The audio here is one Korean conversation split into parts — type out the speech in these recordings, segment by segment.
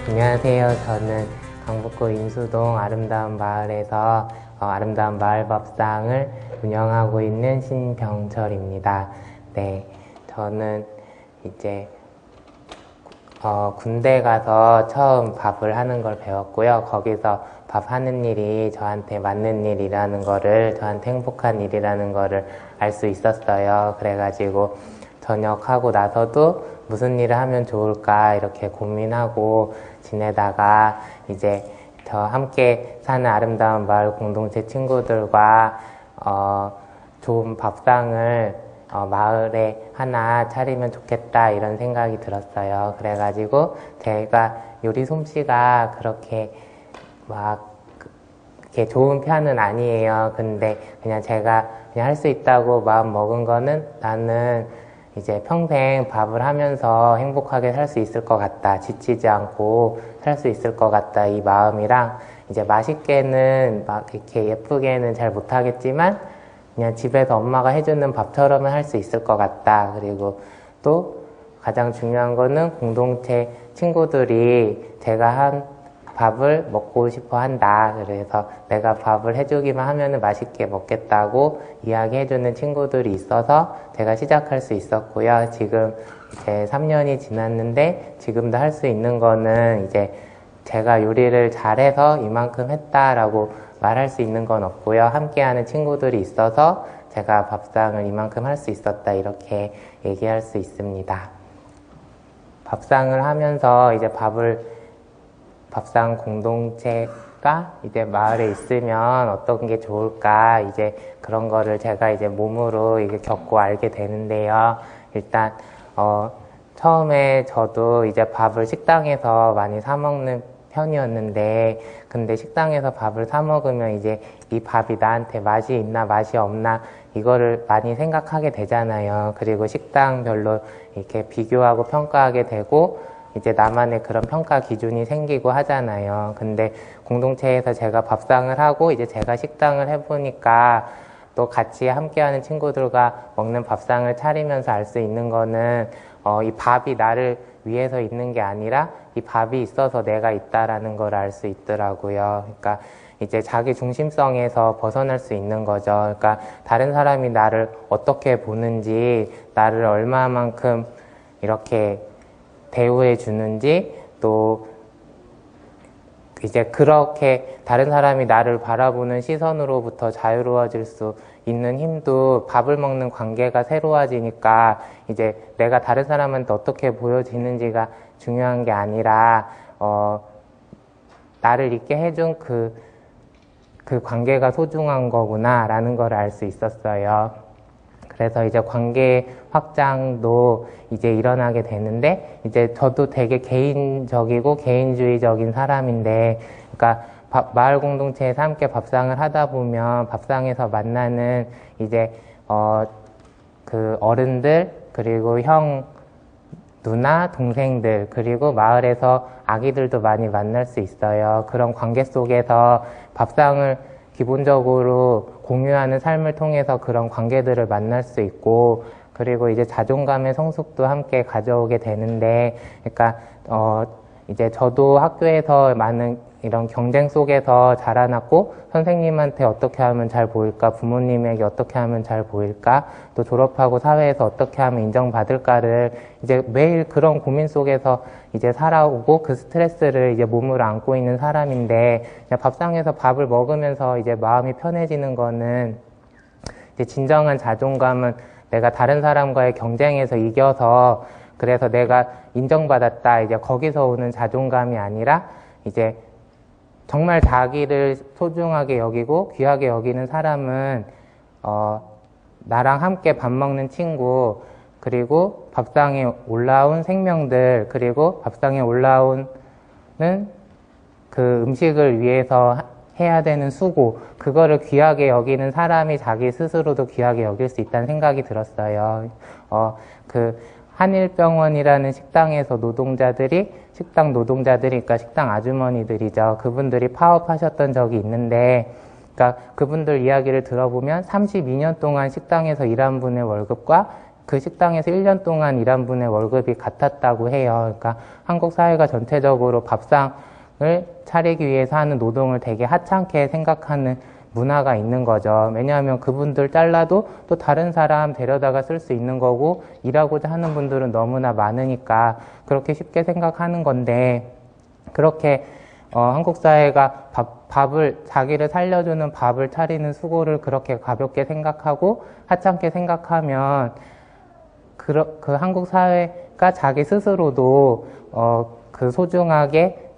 안녕하세요. 저는 강북구 인수동 아름다운 마을에서 아름다운 마을 밥상을 운영하고 있는 신병철입니다. 네, 저는 이제 군대 가서 처음 밥을 하는 걸 배웠고요. 거기서 밥 하는 일이 저한테 맞는 일이라는 거를, 저한테 행복한 일이라는 거를 알 수 있었어요. 그래가지고 전역하고 나서도 무슨 일을 하면 좋을까 이렇게 고민하고 지내다가 이제 저 함께 사는 아름다운 마을 공동체 친구들과 좋은 밥상을 마을에 하나 차리면 좋겠다 이런 생각이 들었어요. 그래가지고 제가 요리 솜씨가 그렇게 막 그렇게 좋은 편은 아니에요. 근데 그냥 제가 그냥 할 수 있다고 마음 먹은 거는 나는 이제 평생 밥을 하면서 행복하게 살 수 있을 것 같다. 지치지 않고 살 수 있을 것 같다. 이 마음이랑 이제 맛있게는 막 이렇게 예쁘게는 잘 못하겠지만 그냥 집에서 엄마가 해주는 밥처럼은 할 수 있을 것 같다. 그리고 또 가장 중요한 거는 공동체 친구들이 제가 한 밥을 먹고 싶어 한다. 그래서 내가 밥을 해주기만 하면 맛있게 먹겠다고 이야기해주는 친구들이 있어서 제가 시작할 수 있었고요. 지금 이제 3년이 지났는데 지금도 할 수 있는 거는 이제 제가 요리를 잘해서 이만큼 했다라고 말할 수 있는 건 없고요. 함께하는 친구들이 있어서 제가 밥상을 이만큼 할 수 있었다 이렇게 얘기할 수 있습니다. 밥상을 하면서 이제 밥상 공동체가 이제 마을에 있으면 어떤 게 좋을까 이제 그런 거를 제가 이제 몸으로 이게 겪고 알게 되는데요. 일단 처음에 저도 이제 밥을 식당에서 많이 사 먹는 편이었는데 근데 식당에서 밥을 사 먹으면 이제 이 밥이 나한테 맛이 있나 맛이 없나 이거를 많이 생각하게 되잖아요. 그리고 식당별로 이렇게 비교하고 평가하게 되고 이제 나만의 그런 평가 기준이 생기고 하잖아요. 근데 공동체에서 제가 밥상을 하고 이제 제가 식당을 해보니까 또 같이 함께하는 친구들과 먹는 밥상을 차리면서 알 수 있는 거는 이 밥이 나를 위해서 있는 게 아니라 이 밥이 있어서 내가 있다라는 걸 알 수 있더라고요. 그러니까 이제 자기 중심성에서 벗어날 수 있는 거죠. 그러니까 다른 사람이 나를 어떻게 보는지, 나를 얼마만큼 이렇게 대우해 주는지, 또 이제 그렇게 다른 사람이 나를 바라보는 시선으로부터 자유로워질 수 있는 힘도 밥을 먹는 관계가 새로워지니까 이제 내가 다른 사람한테 어떻게 보여지는지가 중요한 게 아니라 나를 있게 해준 그 관계가 소중한 거구나 라는 걸 알 수 있었어요. 그래서 이제 관계 확장도 이제 일어나게 되는데 이제 저도 되게 개인적이고 개인주의적인 사람인데 그러니까 마을 공동체에서 함께 밥상을 하다 보면 밥상에서 만나는 이제 그 어른들 그리고 형 누나 동생들 그리고 마을에서 아기들도 많이 만날 수 있어요. 그런 관계 속에서 밥상을 기본적으로 공유하는 삶을 통해서 그런 관계들을 만날 수 있고 그리고 이제 자존감의 성숙도 함께 가져오게 되는데 그러니까 이제 저도 학교에서 많은 이런 경쟁 속에서 자라났고 선생님한테 어떻게 하면 잘 보일까 부모님에게 어떻게 하면 잘 보일까 또 졸업하고 사회에서 어떻게 하면 인정받을까를 이제 매일 그런 고민 속에서 이제 살아오고 그 스트레스를 이제 몸으로 안고 있는 사람인데 그냥 밥상에서 밥을 먹으면서 이제 마음이 편해지는 거는 이제 진정한 자존감은 내가 다른 사람과의 경쟁에서 이겨서 그래서 내가 인정받았다 이제 거기서 오는 자존감이 아니라 이제 정말 자기를 소중하게 여기고 귀하게 여기는 사람은 나랑 함께 밥 먹는 친구 그리고 밥상에 올라온 생명들 그리고 밥상에 올라오는 그 음식을 위해서 해야 되는 수고 그거를 귀하게 여기는 사람이 자기 스스로도 귀하게 여길 수 있다는 생각이 들었어요. 그 한일병원이라는 식당에서 식당 노동자들이, 그러니까 식당 아주머니들이죠. 그분들이 파업하셨던 적이 있는데, 그러니까 그분들 이야기를 들어보면 32년 동안 식당에서 일한 분의 월급과 그 식당에서 1년 동안 일한 분의 월급이 같았다고 해요. 그러니까 한국 사회가 전체적으로 밥상을 차리기 위해서 하는 노동을 되게 하찮게 생각하는 문화가 있는 거죠. 왜냐하면 그분들 잘라도 또 다른 사람 데려다가 쓸 수 있는 거고, 일하고자 하는 분들은 너무나 많으니까 그렇게 쉽게 생각하는 건데, 그렇게 한국 사회가 밥을, 자기를 살려주는 밥을 차리는 수고를 그렇게 가볍게 생각하고 하찮게 생각하면 그 한국 사회가 자기 스스로도 그 소중하게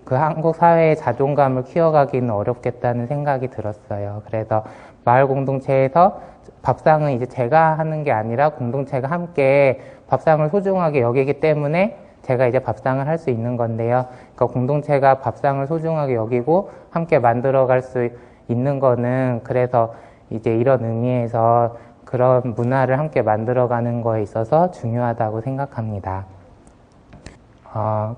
그 한국 사회의 자존감을 키워가기는 어렵겠다는 생각이 들었어요. 그래서 마을 공동체에서 밥상은 이제 제가 하는 게 아니라 공동체가 함께 밥상을 소중하게 여기기 때문에 제가 이제 밥상을 할 수 있는 건데요. 그러니까 공동체가 밥상을 소중하게 여기고 함께 만들어갈 수 있는 거는, 그래서 이제 이런 의미에서 그런 문화를 함께 만들어가는 거에 있어서 중요하다고 생각합니다.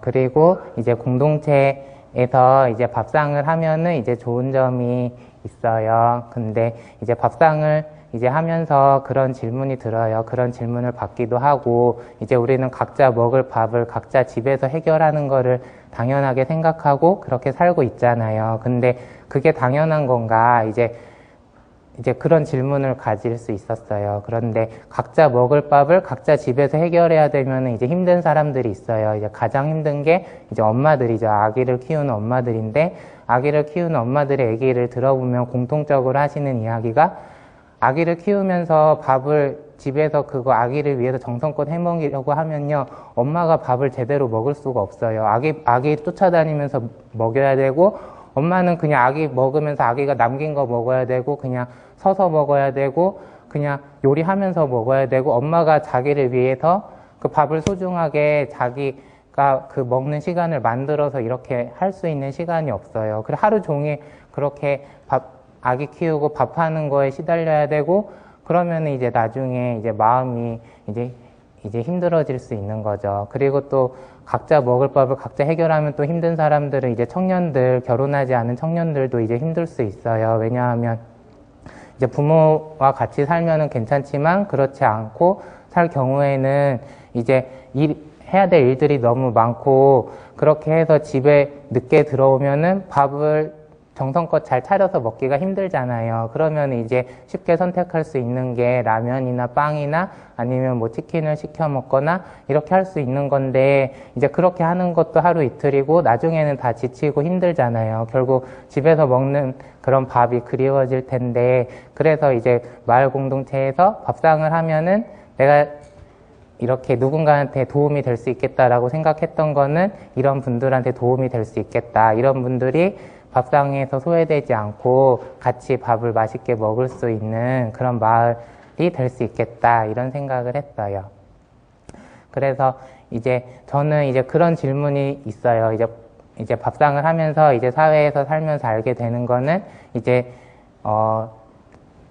그리고 이제 공동체에서 이제 밥상을 하면은 이제 좋은 점이 있어요. 근데 이제 밥상을 이제 하면서 그런 질문이 들어요. 그런 질문을 받기도 하고, 이제 우리는 각자 먹을 밥을 각자 집에서 해결하는 거를 당연하게 생각하고 그렇게 살고 있잖아요. 근데 그게 당연한 건가? 이제 그런 질문을 가질 수 있었어요. 그런데 각자 먹을 밥을 각자 집에서 해결해야 되면 이제 힘든 사람들이 있어요. 이제 가장 힘든 게 이제 엄마들이죠. 아기를 키우는 엄마들인데, 아기를 키우는 엄마들의 얘기를 들어보면 공통적으로 하시는 이야기가, 아기를 키우면서 밥을 집에서 그거 아기를 위해서 정성껏 해먹이려고 하면요, 엄마가 밥을 제대로 먹을 수가 없어요. 아기 쫓아다니면서 먹여야 되고, 엄마는 그냥 아기 먹으면서 아기가 남긴 거 먹어야 되고, 그냥 서서 먹어야 되고, 그냥 요리하면서 먹어야 되고, 엄마가 자기를 위해서 그 밥을 소중하게 자기가 그 먹는 시간을 만들어서 이렇게 할 수 있는 시간이 없어요. 그래 하루 종일 그렇게 아기 키우고 밥하는 거에 시달려야 되고, 그러면 이제 나중에 이제 마음이 이제 힘들어질 수 있는 거죠. 그리고 또 각자 먹을 밥을 각자 해결하면 또 힘든 사람들은 이제 청년들, 결혼하지 않은 청년들도 이제 힘들 수 있어요. 왜냐하면 이제 부모와 같이 살면은 괜찮지만 그렇지 않고 살 경우에는 이제 해야 될 일들이 너무 많고, 그렇게 해서 집에 늦게 들어오면은 밥을 정성껏 잘 차려서 먹기가 힘들잖아요. 그러면 이제 쉽게 선택할 수 있는 게 라면이나 빵이나 아니면 뭐 치킨을 시켜 먹거나 이렇게 할 수 있는 건데, 이제 그렇게 하는 것도 하루 이틀이고 나중에는 다 지치고 힘들잖아요. 결국 집에서 먹는 그런 밥이 그리워질 텐데, 그래서 이제 마을 공동체에서 밥상을 하면은 내가 이렇게 누군가한테 도움이 될 수 있겠다라고 생각했던 거는 이런 분들한테 도움이 될 수 있겠다. 이런 분들이 밥상에서 소외되지 않고 같이 밥을 맛있게 먹을 수 있는 그런 마을이 될 수 있겠다, 이런 생각을 했어요. 그래서 이제 저는 이제 그런 질문이 있어요. 이제 밥상을 하면서 이제 사회에서 살면서 알게 되는 거는 이제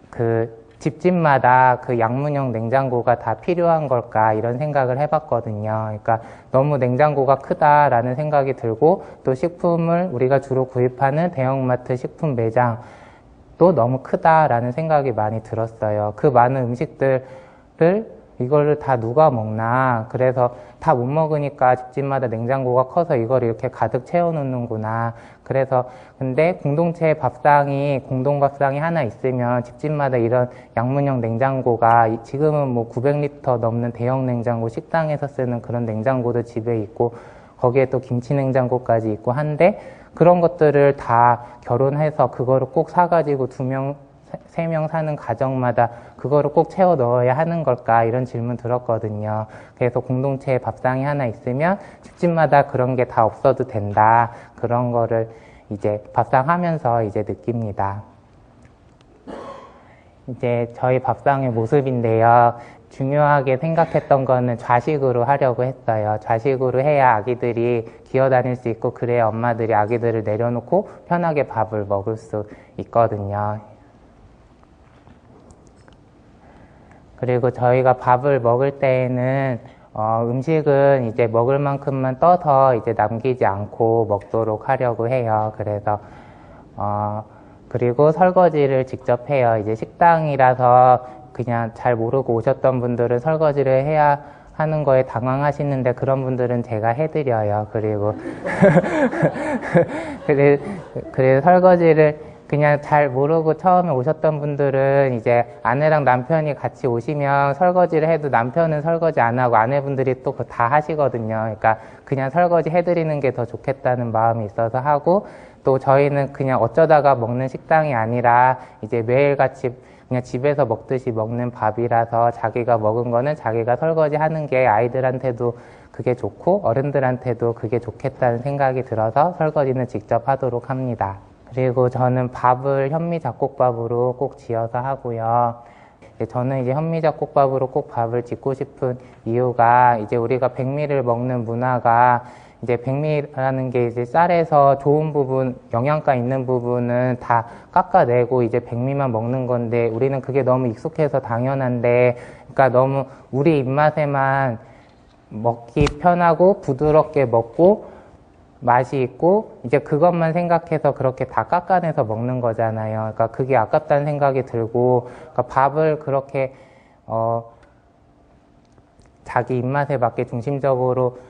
그 집집마다 그 양문형 냉장고가 다 필요한 걸까, 이런 생각을 해봤거든요. 그러니까 너무 냉장고가 크다라는 생각이 들고, 또 식품을 우리가 주로 구입하는 대형마트 식품 매장도 너무 크다라는 생각이 많이 들었어요. 그 많은 음식들을 이거를 다 누가 먹나. 그래서 다 못 먹으니까 집집마다 냉장고가 커서 이걸 이렇게 가득 채워놓는구나. 그래서 근데 공동체 밥상이, 공동밥상이 하나 있으면 집집마다 이런 양문형 냉장고가, 지금은 뭐 900리터 넘는 대형 냉장고, 식당에서 쓰는 그런 냉장고도 집에 있고, 거기에 또 김치 냉장고까지 있고 한데, 그런 것들을 다 결혼해서 그거를 꼭 사가지고 2명, 3명 사는 가정마다 그거를 꼭 채워 넣어야 하는 걸까, 이런 질문 들었거든요. 그래서 공동체에 밥상이 하나 있으면 집집마다 그런 게 다 없어도 된다, 그런 거를 이제 밥상 하면서 이제 느낍니다. 이제 저희 밥상의 모습인데요. 중요하게 생각했던 거는 좌식으로 하려고 했어요. 좌식으로 해야 아기들이 기어다닐 수 있고, 그래야 엄마들이 아기들을 내려놓고 편하게 밥을 먹을 수 있거든요. 그리고 저희가 밥을 먹을 때에는 음식은 이제 먹을 만큼만 떠서 이제 남기지 않고 먹도록 하려고 해요. 그래서 그리고 설거지를 직접 해요. 이제 식당이라서 그냥 잘 모르고 오셨던 분들은 설거지를 해야 하는 거에 당황하시는데 그런 분들은 제가 해드려요. 그리고 그래 설거지를 그냥 잘 모르고 처음에 오셨던 분들은 이제 아내랑 남편이 같이 오시면 설거지를 해도 남편은 설거지 안 하고 아내분들이 또 다 하시거든요. 그러니까 그냥 설거지 해드리는 게 더 좋겠다는 마음이 있어서 하고, 또 저희는 그냥 어쩌다가 먹는 식당이 아니라 이제 매일같이 그냥 집에서 먹듯이 먹는 밥이라서 자기가 먹은 거는 자기가 설거지 하는 게 아이들한테도 그게 좋고 어른들한테도 그게 좋겠다는 생각이 들어서 설거지는 직접 하도록 합니다. 그리고 저는 밥을 현미잡곡밥으로 꼭 지어서 하고요. 저는 이제 현미잡곡밥으로 꼭 밥을 짓고 싶은 이유가, 이제 우리가 백미를 먹는 문화가, 이제 백미라는 게 이제 쌀에서 좋은 부분, 영양가 있는 부분은 다 깎아내고 이제 백미만 먹는 건데, 우리는 그게 너무 익숙해서 당연한데, 그러니까 너무 우리 입맛에만 먹기 편하고 부드럽게 먹고 맛이 있고 이제 그것만 생각해서 그렇게 다 깎아내서 먹는 거잖아요. 그러니까 그게 아깝다는 생각이 들고, 그러니까 밥을 그렇게 자기 입맛에 맞게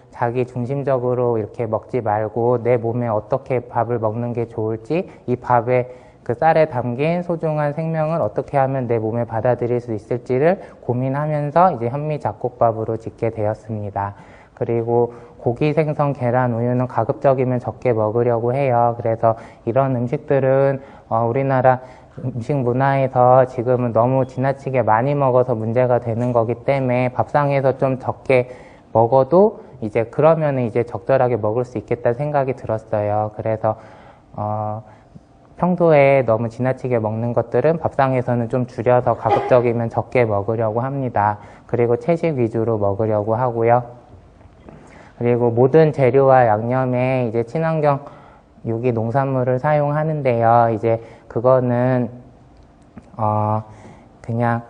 자기 중심적으로 이렇게 먹지 말고 내 몸에 어떻게 밥을 먹는 게 좋을지, 이 밥에 그 쌀에 담긴 소중한 생명을 어떻게 하면 내 몸에 받아들일 수 있을지를 고민하면서 이제 현미잡곡밥으로 짓게 되었습니다. 그리고 고기, 생선, 계란, 우유는 가급적이면 적게 먹으려고 해요. 그래서 이런 음식들은 우리나라 음식 문화에서 지금은 너무 지나치게 많이 먹어서 문제가 되는 거기 때문에 밥상에서 좀 적게 먹어도 이제 그러면은 이제 적절하게 먹을 수 있겠다는 생각이 들었어요. 그래서 평소에 너무 지나치게 먹는 것들은 밥상에서는 좀 줄여서 가급적이면 적게 먹으려고 합니다. 그리고 채식 위주로 먹으려고 하고요. 그리고 모든 재료와 양념에 이제 친환경 유기 농산물을 사용하는데요. 이제 그거는 그냥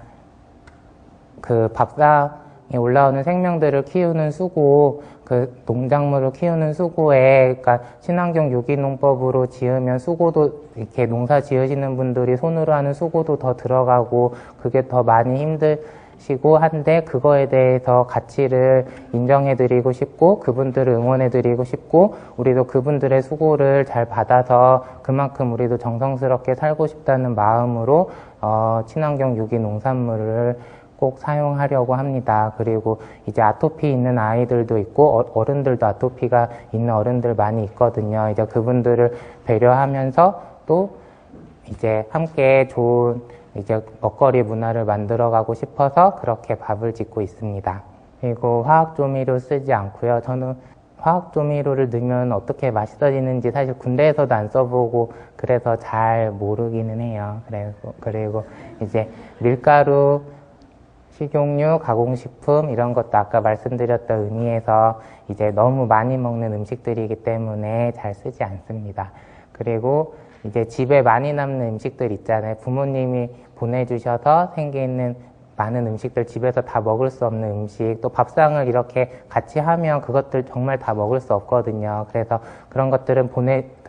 그 밥상에 올라오는 생명들을 키우는 수고, 그 농작물을 키우는 수고에, 그러니까 친환경 유기농법으로 지으면 수고도, 이렇게 농사 지으시는 분들이 손으로 하는 수고도 더 들어가고 그게 더 많이 힘드시고 한데, 그거에 대해서 가치를 인정해드리고 싶고 그분들을 응원해드리고 싶고, 우리도 그분들의 수고를 잘 받아서 그만큼 우리도 정성스럽게 살고 싶다는 마음으로 친환경 유기 농산물을 꼭 사용하려고 합니다. 그리고 이제 아토피 있는 아이들도 있고 어른들도 아토피가 있는 어른들 많이 있거든요. 이제 그분들을 배려하면서 또 이제 함께 좋은 이제 먹거리 문화를 만들어가고 싶어서 그렇게 밥을 짓고 있습니다. 그리고 화학 조미료 쓰지 않고요. 저는 화학 조미료를 넣으면 어떻게 맛있어지는지 사실 군대에서도 안 써보고 그래서 잘 모르기는 해요. 그리고 이제 밀가루, 식용유, 가공식품 이런 것도 아까 말씀드렸던 의미에서 이제 너무 많이 먹는 음식들이기 때문에 잘 쓰지 않습니다. 그리고 이제 집에 많이 남는 음식들 있잖아요. 부모님이 보내주셔서 생기는 많은 음식들, 집에서 다 먹을 수 없는 음식, 또 밥상을 이렇게 같이 하면 그것들 정말 다 먹을 수 없거든요. 그래서 그런 것들은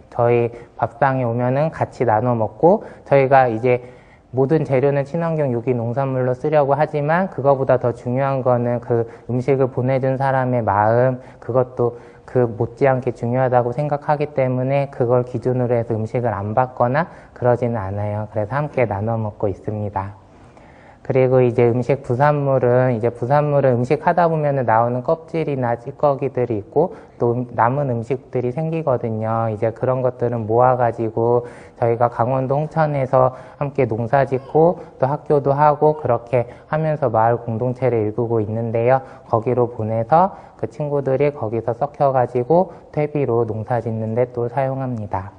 저희 밥상에 오면은 같이 나눠 먹고, 저희가 이제 모든 재료는 친환경 유기 농산물로 쓰려고 하지만 그거보다 더 중요한 거는 그 음식을 보내준 사람의 마음, 그것도 그 못지않게 중요하다고 생각하기 때문에 그걸 기준으로 해서 음식을 안 받거나 그러지는 않아요. 그래서 함께 나눠 먹고 있습니다. 그리고 이제 부산물은 음식 하다 보면 나오는 껍질이나 찌꺼기들이 있고 또 남은 음식들이 생기거든요. 이제 그런 것들은 모아가지고 저희가 강원도 홍천에서 함께 농사 짓고 또 학교도 하고 그렇게 하면서 마을 공동체를 일구고 있는데요. 거기로 보내서 그 친구들이 거기서 섞여가지고 퇴비로 농사 짓는데 또 사용합니다.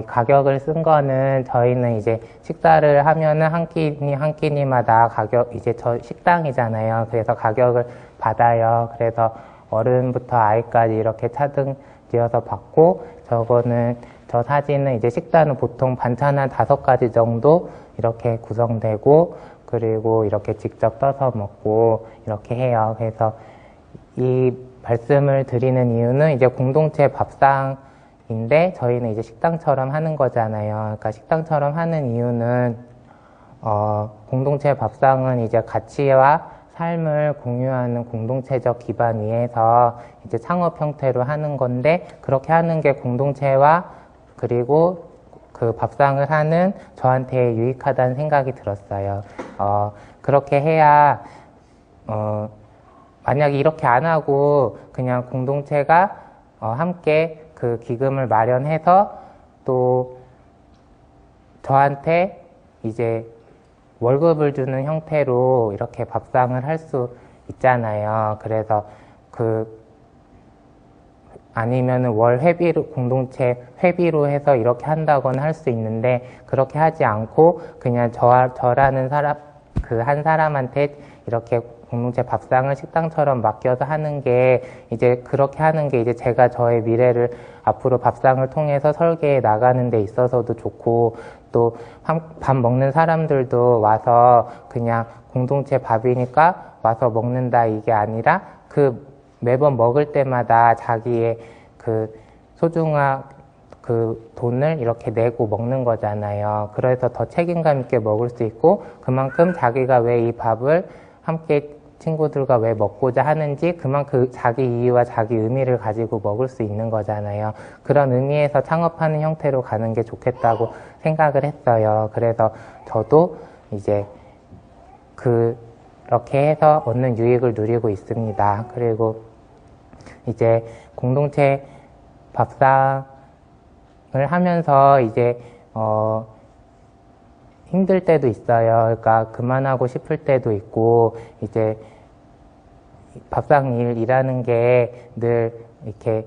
가격을 쓴 거는 저희는 이제 식사를 하면은 한 끼니마다 이제 저 식당이잖아요. 그래서 가격을 받아요. 그래서 어른부터 아이까지 이렇게 차등 지어서 받고, 저 사진은 이제 식단은 보통 반찬 한 5가지 정도 이렇게 구성되고, 그리고 이렇게 직접 떠서 먹고 이렇게 해요. 그래서 이 말씀을 드리는 이유는 이제 공동체 밥상인데 저희는 이제 식당처럼 하는 거잖아요. 그러니까 식당처럼 하는 이유는 공동체 밥상은 이제 가치와 삶을 공유하는 공동체적 기반 위에서 이제 창업 형태로 하는 건데, 그렇게 하는 게 공동체와 그리고 그 밥상을 하는 저한테 유익하다는 생각이 들었어요. 그렇게 해야, 만약에 이렇게 안 하고 그냥 공동체가 함께 그 기금을 마련해서 또 저한테 이제 월급을 주는 형태로 이렇게 밥상을 할 수 있잖아요. 그래서 아니면은 월 회비로, 공동체 회비로 해서 이렇게 한다거나 할 수 있는데, 그렇게 하지 않고 그냥 저라는 사람, 그 한 사람한테 이렇게 공동체 밥상을 식당처럼 맡겨서 하는 게, 이제 그렇게 하는 게 이제 제가 저의 미래를 앞으로 밥상을 통해서 설계해 나가는 데 있어서도 좋고, 또 밥 먹는 사람들도 와서 그냥 공동체 밥이니까 와서 먹는다 이게 아니라, 매번 먹을 때마다 자기의 소중한 돈을 이렇게 내고 먹는 거잖아요. 그래서 더 책임감 있게 먹을 수 있고, 그만큼 자기가 왜 이 밥을 함께 친구들과 왜 먹고자 하는지 그만큼 자기 이유와 자기 의미를 가지고 먹을 수 있는 거잖아요. 그런 의미에서 창업하는 형태로 가는 게 좋겠다고 생각을 했어요. 그래서 저도 이제 그렇게 해서 얻는 유익을 누리고 있습니다. 그리고 이제 공동체 밥상을 하면서 이제 힘들 때도 있어요. 그러니까 그만하고 싶을 때도 있고, 이제 밥상 일이라는 게 늘 이렇게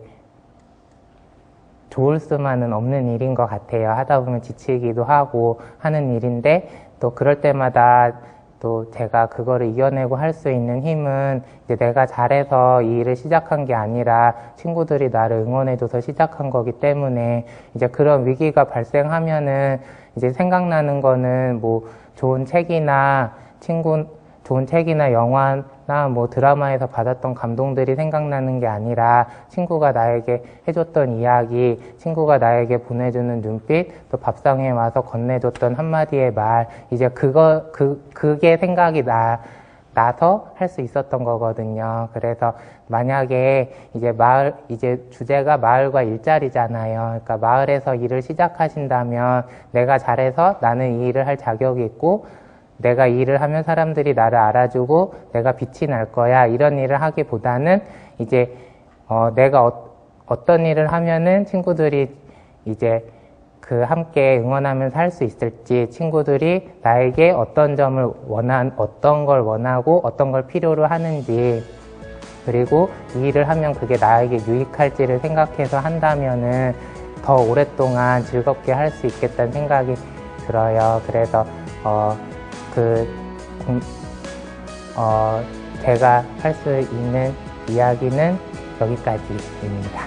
좋을 수만은 없는 일인 것 같아요. 하다 보면 지치기도 하고 하는 일인데, 또 그럴 때마다 또 제가 그거를 이겨내고 할 수 있는 힘은 이제 내가 잘해서 이 일을 시작한 게 아니라 친구들이 나를 응원해줘서 시작한 거기 때문에, 이제 그런 위기가 발생하면은 이제 생각나는 거는 뭐 좋은 책이나 영화나 뭐 드라마에서 받았던 감동들이 생각나는 게 아니라 친구가 나에게 해줬던 이야기, 친구가 나에게 보내주는 눈빛, 또 밥상에 와서 건네줬던 한마디의 말, 이제 그게 생각이 나서 할 수 있었던 거거든요. 그래서 만약에 이제 주제가 마을과 일자리잖아요. 그러니까 마을에서 일을 시작하신다면 내가 잘해서 나는 이 일을 할 자격이 있고, 내가 이 일을 하면 사람들이 나를 알아주고 내가 빛이 날 거야, 이런 일을 하기보다는 이제 내가 어떤 일을 하면은 친구들이 이제 함께 응원하면서 할 수 있을지, 친구들이 나에게 어떤 걸 원하고 어떤 걸 필요로 하는지, 그리고 이 일을 하면 그게 나에게 유익할지를 생각해서 한다면은 더 오랫동안 즐겁게 할 수 있겠다는 생각이 들어요. 그래서 제가 할 수 있는 이야기는 여기까지입니다.